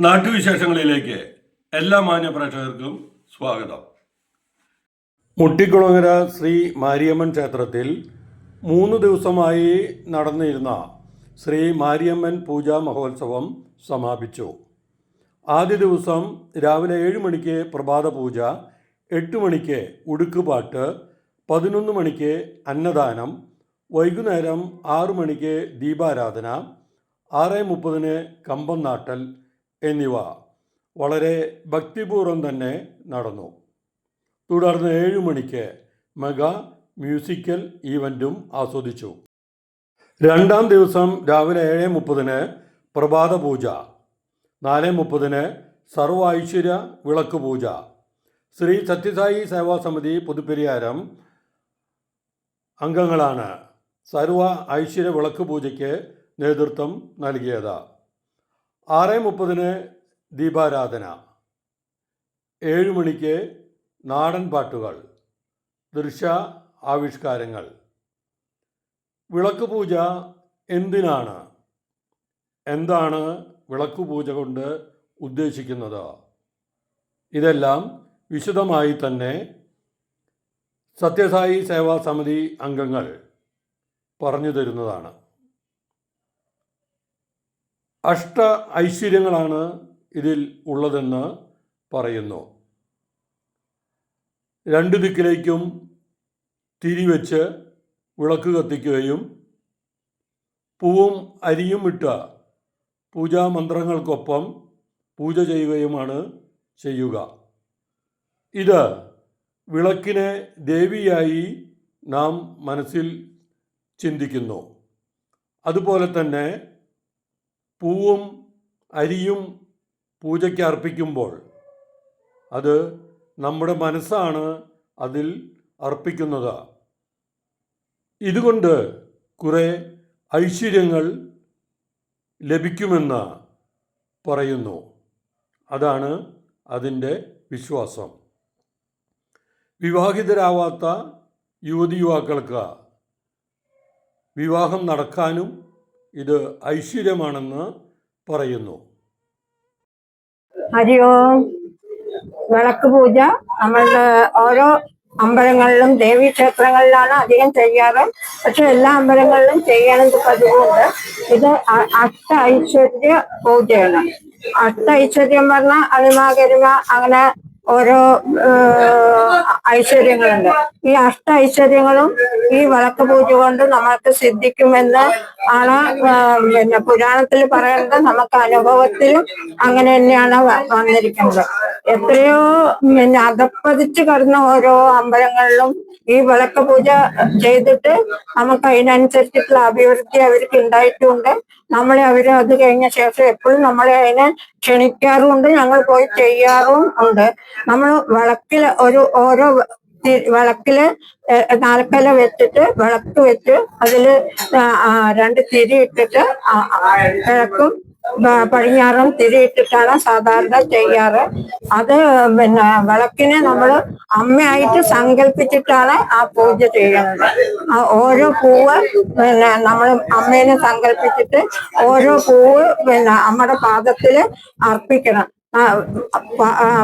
നാട്ടുവിശേഷങ്ങളിലേക്ക് എല്ലാ മാന്യ പ്രേക്ഷകർക്കും സ്വാഗതം. മുട്ടിക്കുളങ്ങര ശ്രീ മാരിയമ്മൻ ക്ഷേത്രത്തിൽ 3 ദിവസമായി നടന്നിരുന്ന ശ്രീ മാരിയമ്മൻ പൂജാ മഹോത്സവം സമാപിച്ചു. ആദ്യ ദിവസം രാവിലെ 7 മണിക്ക് പ്രഭാത പൂജ, 8 മണിക്ക് ഉടുക്കുപാട്ട്, 11 മണിക്ക് അന്നദാനം, വൈകുന്നേരം 6 മണിക്ക് ദീപാരാധന, 6:30 കമ്പം നാട്ടൽ എന്നിവ വളരെ ഭക്തിപൂർവ്വം തന്നെ നടന്നു. തുടർന്ന് 7 മണിക്ക് മെഗാ മ്യൂസിക്കൽ ഈവൻറ്റും ആസ്വദിച്ചു. രണ്ടാം ദിവസം രാവിലെ 7:30 പ്രഭാത പൂജ, 4:30 സർവ്വ ഐശ്വര്യ വിളക്ക് പൂജ. ശ്രീ സത്യസായി സേവാ സമിതി പുതുപ്പെരിയാരം അംഗങ്ങളാണ് സർവ്വ ഐശ്വര്യ വിളക്ക് പൂജയ്ക്ക് നേതൃത്വം നൽകിയത്. 6:30 ദീപാരാധന, 7 മണിക്ക് നാടൻ പാട്ടുകൾ, ദൃശ്യ ആവിഷ്കാരങ്ങൾ. വിളക്ക് പൂജ എന്തിനാണ്, എന്താണ് വിളക്ക് പൂജ കൊണ്ട് ഉദ്ദേശിക്കുന്നത്, ഇതെല്ലാം വിശദമായി തന്നെ സത്യസായി സേവാ സമിതി അംഗങ്ങൾ പറഞ്ഞു തരുന്നതാണ്. അഷ്ട ഐശ്വര്യങ്ങളാണ് ഇതിൽ ഉള്ളതെന്ന് പറയുന്നു. 2 ദിക്കിലേക്കും തിരിവെച്ച് വിളക്ക് കത്തിക്കുകയും പൂവും അരിയും ഇട്ട് പൂജാമന്ത്രങ്ങൾക്കൊപ്പം പൂജ ചെയ്യുകയുമാണ് ചെയ്യുക. ഇത് വിളക്കിനെ ദേവിയായി നാം മനസ്സിൽ ചിന്തിക്കുന്നു. അതുപോലെ തന്നെ പൂവും അരിയും പൂജയ്ക്ക് അർപ്പിക്കുമ്പോൾ അത് നമ്മുടെ മനസ്സാണ് അതിൽ അർപ്പിക്കുന്നത്. ഇതുകൊണ്ട് കുറേ ഐശ്വര്യങ്ങൾ ലഭിക്കുമെന്ന് പറയുന്നു. അതാണ് അതിൻ്റെ വിശ്വാസം. വിവാഹിതരാവാത്ത യുവതി യുവാക്കൾക്ക് വിവാഹം നടക്കാനും ഇത് ഐശ്വര്യമാണെന്ന് പറയുന്നു. ഹരി ഓം. വിളക്ക് പൂജ നമ്മളുടെ ഓരോ അമ്പലങ്ങളിലും ദേവീക്ഷേത്രങ്ങളിലാണ് അധികം ചെയ്യാറ്. പക്ഷെ എല്ലാ അമ്പലങ്ങളിലും ചെയ്യണത് പതിവുണ്ട്. ഇത് അഷ്ട ഐശ്വര്യ പൂജയാണ്. അഷ്ട ഐശ്വര്യം പറഞ്ഞാൽ അണിമ അങ്ങനെ ഓരോ ഐശ്വര്യങ്ങളുണ്ട്. ഈ അഷ്ട ഐശ്വര്യങ്ങളും ഈ വിളക്ക് പൂജ കൊണ്ട് നമ്മൾക്ക് സിദ്ധിക്കുമെന്ന് ആണ് പിന്നെ പുരാണത്തിൽ പറയുന്നത്. നമുക്ക് അനുഭവത്തിലും അങ്ങനെ തന്നെയാണ് വന്നിരിക്കുന്നത്. എത്രയോ പിന്നെ അധപ്പതിച്ച് കിടന്ന ഓരോ അമ്പലങ്ങളിലും ഈ വിളക്ക് പൂജ ചെയ്തിട്ട് നമുക്ക് അതിനനുസരിച്ചിട്ടുള്ള അഭിവൃദ്ധി അവർക്ക് ഉണ്ടായിട്ടുണ്ട്. നമ്മളെ അവര് അത് കഴിഞ്ഞ ശേഷം എപ്പോഴും നമ്മളെ അതിനെ ക്ഷണിക്കാറുമുണ്ട്, ഞങ്ങൾ പോയി ചെയ്യാറും ഉണ്ട്. നമ്മൾ വിളക്കിൽ ഓരോ വിളക്കില് 4 വെച്ചിട്ട് വിളക്ക് വെച്ച് അതില് 2 തിരി ഇട്ടിട്ട് കിഴക്കും പടിഞ്ഞാറും തിരിയിട്ടിട്ടാണ് സാധാരണ ചെയ്യാറ്. അത് പിന്നെ വിളക്കിനെ നമ്മൾ അമ്മയായിട്ട് സങ്കല്പിച്ചിട്ടാണ് ആ പൂജ ചെയ്യുന്നത്. ഓരോ പൂവ് പിന്നെ നമ്മൾ അമ്മേനെ സങ്കല്പിച്ചിട്ട് ഓരോ പൂവ് പിന്നെ അമ്മയുടെ പാദത്തില് അർപ്പിക്കണം.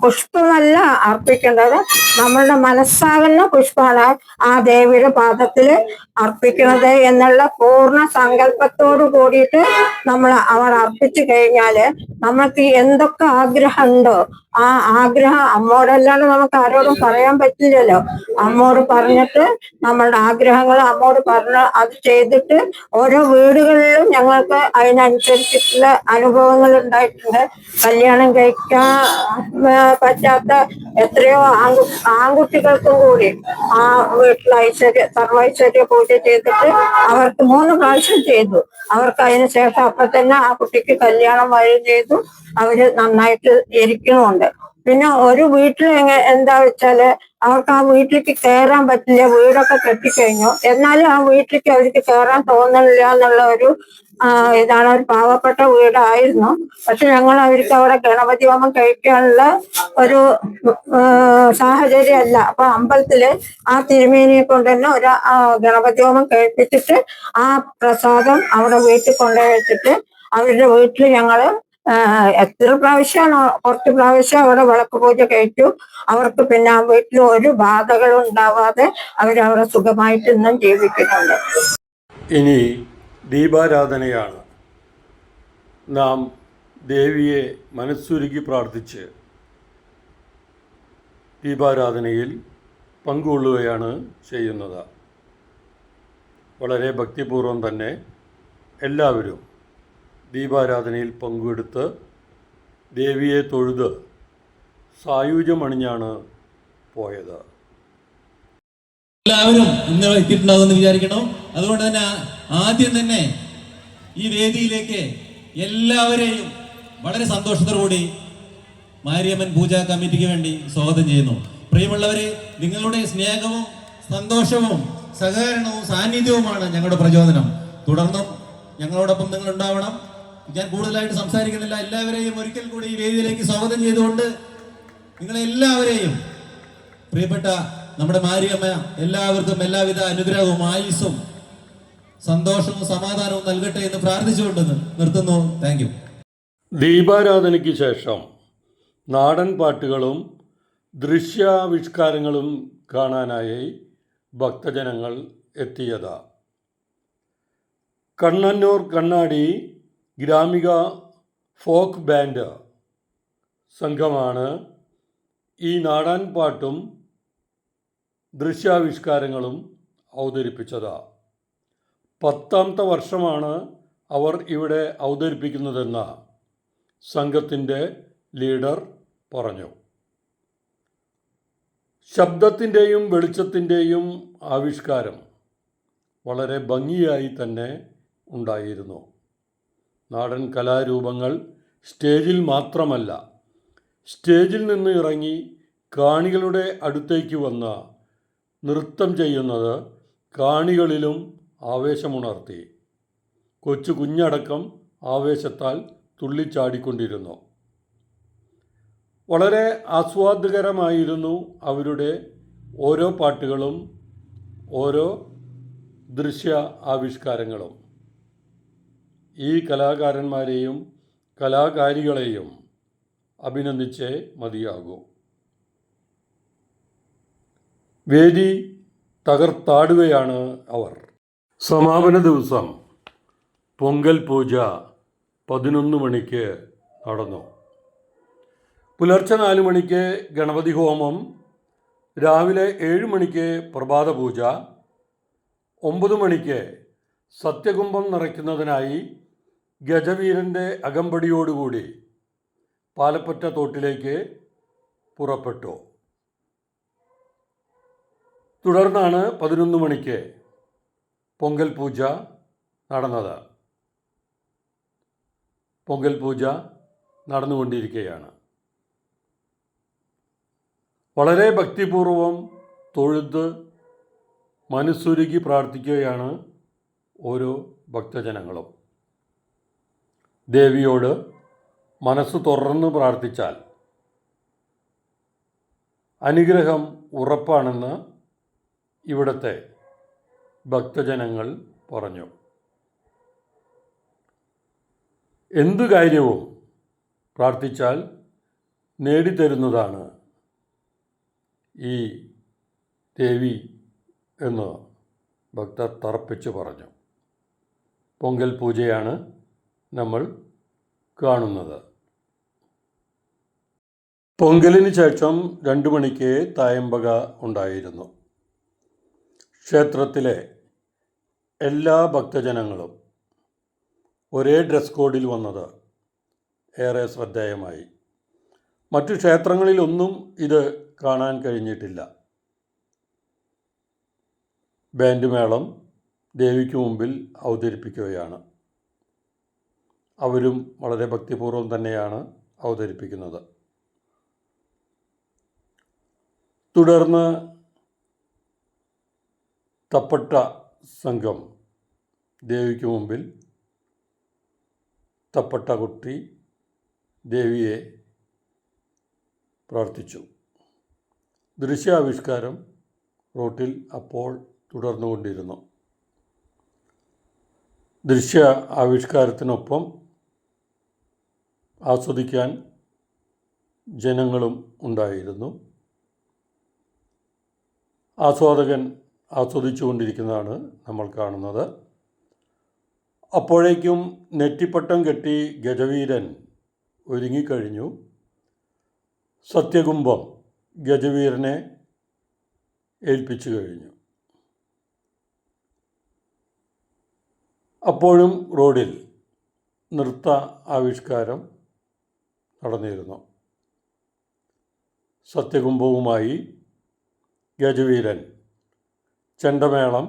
പുഷ്പമല്ല അർപ്പിക്കേണ്ടത്, നമ്മളുടെ മനസ്സാകുന്ന പുഷ്പമാണ് ആ ദേവിയുടെ പാദത്തില് അർപ്പിക്കുന്നത് എന്നുള്ള പൂർണ്ണ സങ്കല്പത്തോട് കൂടിയിട്ട് നമ്മൾ അവിടെ അർപ്പിച്ചു കഴിഞ്ഞാല് നമുക്ക് എന്തൊക്കെ ആഗ്രഹമുണ്ടോ ആ ആഗ്രഹം അമ്മോടല്ലാണ്ട് നമുക്ക് ആരോടും പറയാൻ പറ്റില്ലല്ലോ. അമ്മോട് പറഞ്ഞിട്ട് നമ്മളുടെ ആഗ്രഹങ്ങൾ അമ്മോട് പറഞ്ഞ് അത് ചെയ്തിട്ട് ഓരോ വീടുകളിലും ഞങ്ങൾക്ക് അതിനനുസരിച്ചിട്ടുള്ള അനുഭവങ്ങൾ ഉണ്ടായിട്ടുണ്ട്. കല്യാണം കഴിക്കാൻ പറ്റാത്ത എത്രയോ ആൺകുട്ടികൾക്കും കൂടി ആ വീട്ടിൽ സർവൈശ്വര്യ പൂജ ചെയ്തിട്ട് അവർക്ക് 3 പ്രാവശ്യം ചെയ്തു. അവർക്ക് അതിന് ശേഷം അപ്പൊ തന്നെ ആ കുട്ടിക്ക് കല്യാണം വഴി ചെയ്തു. അവര് നന്നായിട്ട് ഇരിക്കുന്നുണ്ട്. പിന്നെ ഒരു വീട്ടിൽ എന്താ വെച്ചാല് അവർക്ക് ആ വീട്ടിലേക്ക് കയറാൻ പറ്റില്ല, വീടൊക്കെ കെട്ടിക്കഴിഞ്ഞു, എന്നാലും ആ വീട്ടിലേക്ക് അവർക്ക് കയറാൻ തോന്നുന്നില്ല എന്നുള്ള ഒരു ഇതാണ്. ഒരു പാവപ്പെട്ട വീടായിരുന്നു. പക്ഷെ ഞങ്ങൾ അവർക്ക് അവിടെ ഗണപതി ഹോമം കഴിക്കാനുള്ള ഒരു സാഹചര്യമല്ല. അപ്പൊ അമ്പലത്തില് ആ തിരുമേനിയെ കൊണ്ട് തന്നെ ഒരു ഗണപതി ഹോമം കഴിപ്പിച്ചിട്ട് ആ പ്രസാദം അവിടെ വീട്ടിൽ കൊണ്ടുപോയി വെച്ചിട്ട് അവരുടെ വീട്ടിൽ ഞങ്ങള് എത്ര പ്രാവശ്യമാണോ കുറച്ച് പ്രാവശ്യം അവിടെ വിളക്ക് പൂജ കഴിച്ചു. അവർക്ക് പിന്നെ ആ വീട്ടിൽ ഒരു ബാധകളും ഉണ്ടാവാതെ അവരവിടെ സുഖമായിട്ട് ഇന്നും ജീവിക്കുന്നുണ്ട്. ഇനി ദീപാരാധനയാണ്. നാം ദേവിയെ മനസ്സുരുകി പ്രാർത്ഥിച്ച് ദീപാരാധനയിൽ പങ്കുകൊള്ളുകയാണ് ചെയ്യുന്നത്. വളരെ ഭക്തിപൂർവം തന്നെ എല്ലാവരും ദീപാരാധനയിൽ പങ്കെടുത്ത് ദേവിയെ തൊഴുത് സായുജ്യമണിഞ്ഞാണ് പോയത്. എല്ലാവരും ഇന്ന് എത്തിയിട്ടുണ്ടാകുമെന്ന് വിചാരിക്കണം. അതുകൊണ്ട് തന്നെ ആദ്യം തന്നെ ഈ വേദിയിലേക്ക് എല്ലാവരെയും വളരെ സന്തോഷത്തോടുകൂടി മാരിയമ്മൻ പൂജാ കമ്മിറ്റിക്ക് വേണ്ടി സ്വാഗതം ചെയ്യുന്നു. പ്രിയമുള്ളവരെ, നിങ്ങളുടെ സ്നേഹവും സന്തോഷവും സഹകരണവും സാന്നിധ്യവുമാണ് ഞങ്ങളുടെ പ്രചോദനം. തുടർന്നും ഞങ്ങളോടൊപ്പം നിങ്ങൾ ഉണ്ടാവണം. ഞാൻ കൂടുതലായിട്ട് സംസാരിക്കുന്നില്ല. എല്ലാവരെയും ഒരിക്കൽ കൂടി ഈ വേദിയിലേക്ക് സ്വാഗതം ചെയ്തുകൊണ്ട് നിങ്ങളെല്ലാവരെയും പ്രിയപ്പെട്ട നമ്മുടെ മാരിയമ്മ എല്ലാവർക്കും എല്ലാവിധ അനുഗ്രഹവും ആയുസ്സും സന്തോഷവും സമാധാനവും നൽകട്ടെ എന്ന് പ്രാർത്ഥിച്ചുകൊണ്ട് നിർത്തുന്നു. Thank you. ദീപാരാധനയ്ക്ക് ശേഷം നാടൻ പാട്ടുകളും ദൃശ്യാവിഷ്കാരങ്ങളും കാണാനായി ഭക്തജനങ്ങൾ എത്തിയത്. കണ്ണന്നൂർ കണ്ണാടി ഗ്രാമിക ഫോക്ക് ബാൻഡ് സംഘമാണ് ഈ നാടൻ പാട്ടും ദൃശ്യാവിഷ്കാരങ്ങളും അവതരിപ്പിച്ചത്. 10ാമത്തെ വർഷമാണ് അവർ ഇവിടെ അവതരിപ്പിക്കുന്നതെന്ന് സംഘത്തിൻ്റെ ലീഡർ പറഞ്ഞു. ശബ്ദത്തിൻ്റെയും വെളിച്ചത്തിൻ്റെയും ആവിഷ്കാരം വളരെ ഭംഗിയായി തന്നെ ഉണ്ടായിരുന്നു. നാടൻ കലാരൂപങ്ങൾ സ്റ്റേജിൽ മാത്രമല്ല, സ്റ്റേജിൽ നിന്ന് ഇറങ്ങി കാണികളുടെ അടുത്തേക്ക് വന്ന് നൃത്തം ചെയ്യുന്നത് കാണികളിലും ആവേശമുണർത്തി. കൊച്ചു കുഞ്ഞടക്കം ആവേശത്താൽ തുള്ളിച്ചാടിക്കൊണ്ടിരുന്നു. വളരെ ആസ്വാദ്യകരമായിരുന്നു അവരുടെ ഓരോ പാട്ടുകളും ഓരോ ദൃശ്യ ആവിഷ്കാരങ്ങളും. ഈ കലാകാരന്മാരെയും കലാകാരികളെയും അഭിനന്ദിച്ചേ മതിയാകൂ. വേദി തകർത്താടുകയാണ് അവർ. സമാപന ദിവസം പൊങ്കൽ പൂജ 11 മണിക്ക് നടന്നു. പുലർച്ചെ 4 മണിക്ക് ഗണപതി ഹോമം, രാവിലെ 7 മണിക്ക് പ്രഭാത പൂജ, 9 മണിക്ക് സത്യകുംഭം നിറയ്ക്കുന്നതിനായി ഗജവീരൻ്റെ അകമ്പടിയോടുകൂടി പാലപ്പറ്റ തോട്ടിലേക്ക് പുറപ്പെട്ടു. തുടർന്നാണ് 11 മണിക്ക് പൊങ്കൽ പൂജ നടന്നത്. പൊങ്കൽ പൂജ നടന്നുകൊണ്ടിരിക്കുകയാണ്. വളരെ ഭക്തിപൂർവം തൊഴുത് മനസ്സുരുകി പ്രാർത്ഥിക്കുകയാണ് ഓരോ ഭക്തജനങ്ങളും. ദേവിയോട് മനസ്സ് തുറന്ന് പ്രാർത്ഥിച്ചാൽ അനുഗ്രഹം ഉറപ്പാണെന്ന് ഇവിടുത്തെ ഭക്തജനങ്ങൾ പറഞ്ഞു. എന്തു കാര്യവും പ്രാർത്ഥിച്ചാൽ നേടിത്തരുന്നതാണ് ഈ ദേവി എന്ന് ഭക്തർ തറപ്പിച്ചു പറഞ്ഞു. പൊങ്കൽ പൂജയാണ് നമ്മൾ കാണുന്നത്. പൊങ്കലിന് ശേഷം 2 മണിക്ക് തായമ്പക ഉണ്ടായിരുന്നു. ക്ഷേത്രത്തിലെ എല്ലാ ഭക്തജനങ്ങളും ഒരേ ഡ്രസ് കോഡിൽ വന്നത് ഏറെ ശ്രദ്ധേയമായി. മറ്റു ക്ഷേത്രങ്ങളിലൊന്നും ഇത് കാണാൻ കഴിഞ്ഞിട്ടില്ല. ബാൻഡ് മേളം ദേവിക്ക് മുമ്പിൽ അവതരിപ്പിക്കുകയാണ്. അവരും വളരെ ഭക്തിപൂർവ്വം തന്നെയാണ് അവതരിപ്പിക്കുന്നത്. തുടർന്ന് തപ്പട്ട സംഘം ദേവിക്ക് മുമ്പിൽ തപ്പട്ട കൊട്ടി ദേവിയെ പ്രാർത്ഥിച്ചു. ദൃശ്യാവിഷ്കാരം റോട്ടിൽ അപ്പോൾ തുടർന്നുകൊണ്ടിരുന്നു. ദൃശ്യ ആവിഷ്കാരത്തിനൊപ്പം ആസ്വദിക്കാൻ ജനങ്ങളും ഉണ്ടായിരുന്നു. ആസ്വാദകൻ ആസ്വദിച്ചുകൊണ്ടിരിക്കുന്നതാണ് നമ്മൾ കാണുന്നത്. അപ്പോഴേക്കും നെറ്റിപ്പട്ടം കെട്ടി ഗജവീരൻ ഒരുങ്ങിക്കഴിഞ്ഞു. സത്യകുംഭം ഗജവീരനെ ഏൽപ്പിച്ചു കഴിഞ്ഞു. അപ്പോഴും റോഡിൽ നൃത്ത ആവിഷ്കാരം നടന്നിരുന്നു. സത്യകുംഭവുമായി ഗജവീരൻ ചെണ്ടമേളം,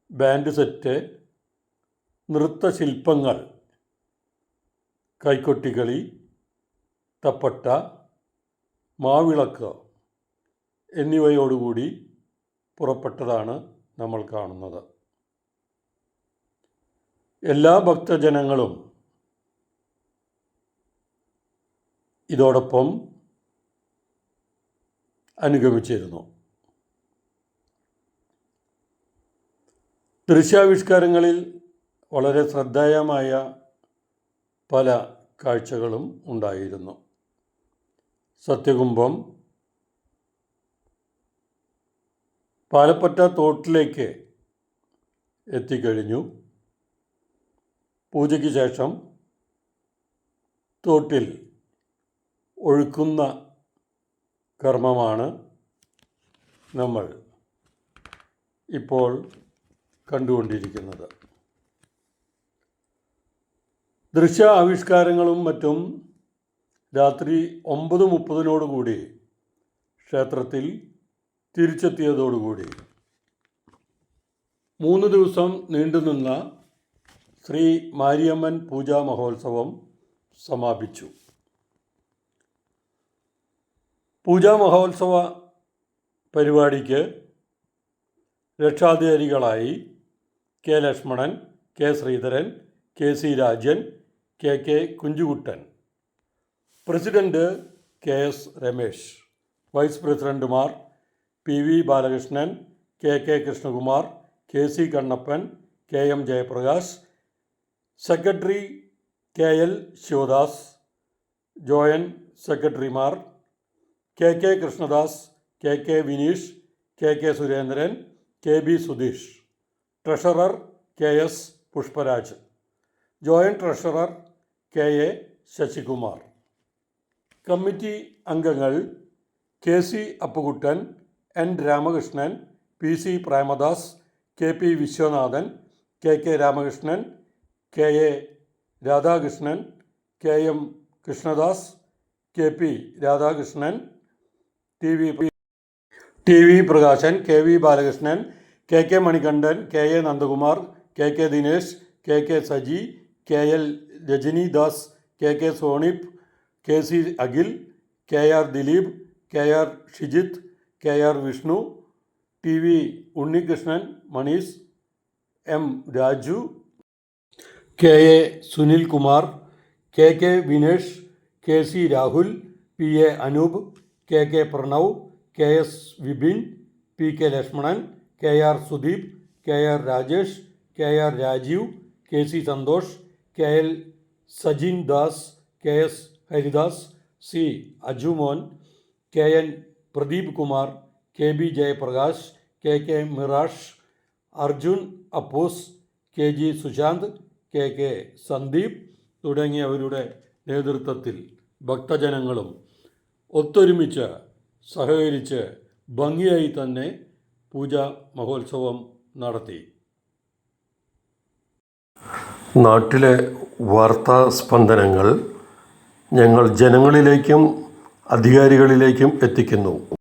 ബാൻഡ് സെറ്റ്, നൃത്തശില്പങ്ങൾ, കൈക്കൊട്ടിക്കളി, തപ്പട്ട, മാവിളക്ക് എന്നിവയോടുകൂടി പുറപ്പെട്ടതാണ് നമ്മൾ കാണുന്നത്. എല്ലാ ഭക്തജനങ്ങളും ഇതോടൊപ്പം അനുഗമിച്ചിരുന്നു. ദൃശ്യാവിഷ്കാരങ്ങളിൽ വളരെ ശ്രദ്ധേയമായ പല കാഴ്ചകളും ഉണ്ടായിരുന്നു. സത്യകുംഭം പാലപ്പറ്റ തോട്ടിലേക്ക് എത്തിക്കഴിഞ്ഞു. പൂജയ്ക്ക് ശേഷം തോട്ടിൽ ഒഴുക്കുന്ന കർമ്മമാണ് നമ്മൾ ഇപ്പോൾ കണ്ടുകൊണ്ടിരിക്കുന്നത്. ദൃശ്യ ആവിഷ്കാരങ്ങളും മറ്റും രാത്രി 9:30 ക്ഷേത്രത്തിൽ തിരിച്ചെത്തിയതോടുകൂടി 3 ദിവസം നീണ്ടുനിന്ന ശ്രീ മാരിയമ്മൻ പൂജാ മഹോത്സവം സമാപിച്ചു. പൂജാ മഹോത്സവ പരിപാടിക്ക് രക്ഷാധികാരികളായി K Lakshmanan, K Sreedharan, K C Rajan, K K Kunjukuttan, president K S Ramesh, vice പ്രസിഡന്റുമാർ P V Balakrishnan, K K Krishnakumar, K C Kannappan, K M Jayaprakash, secretary K L Sivadas, joint സെക്രട്ടറിമാർ K K Krishnadas, K K Vineesh, K K Surendran, K B Sudheesh, treasurer K S Pushparaj, joint treasurer K A Sasikumar. Committee അംഗങ്ങൾ K C Appukuttan, N Ramakrishnan, P C Premadas, K P Viswanathan, K K Ramakrishnan, K A Radhakrishnan, K M Krishnadas, K P Radhakrishnan, T V Prakashan, K V Balakrishnan, K K Manikandan, K A Nandakumar, K K Dinesh, K K Saji, K L Rajanidas, K K Sonip, K C Akhil, K R Dileep, K R Shijith, K R Vishnu, T V Unnikrishnan, Maneesh, M Raju, K A Sunil Kumar, K K Vinesh, K C Rahul, P A Anoop, K K Pranav, K S Vipin, P K Lakshmanan, K R Sudeep, K R Rajesh, K R Rajeev, K C Santhosh, K L Sajin Das, K S Haridas, C Ajumon, K N Pradeep Kumar, K B Jayaprakash, K K Mirash, Arjun Appus, K G Sushanth, K K Sandeep തുടങ്ങിയവരുടെ നേതൃത്വത്തിൽ ഭക്തജനങ്ങളും ഒത്തൊരുമിച്ച് സഹകരിച്ച് ഭംഗിയായി തന്നെ പൂജാ മഹോത്സവം നടത്തി. നാട്ടിലെ വാർത്താ സ്പന്ദനങ്ങൾ ഞങ്ങൾ ജനങ്ങളിലേക്കും അധികാരികളിലേക്കും എത്തിക്കുന്നു.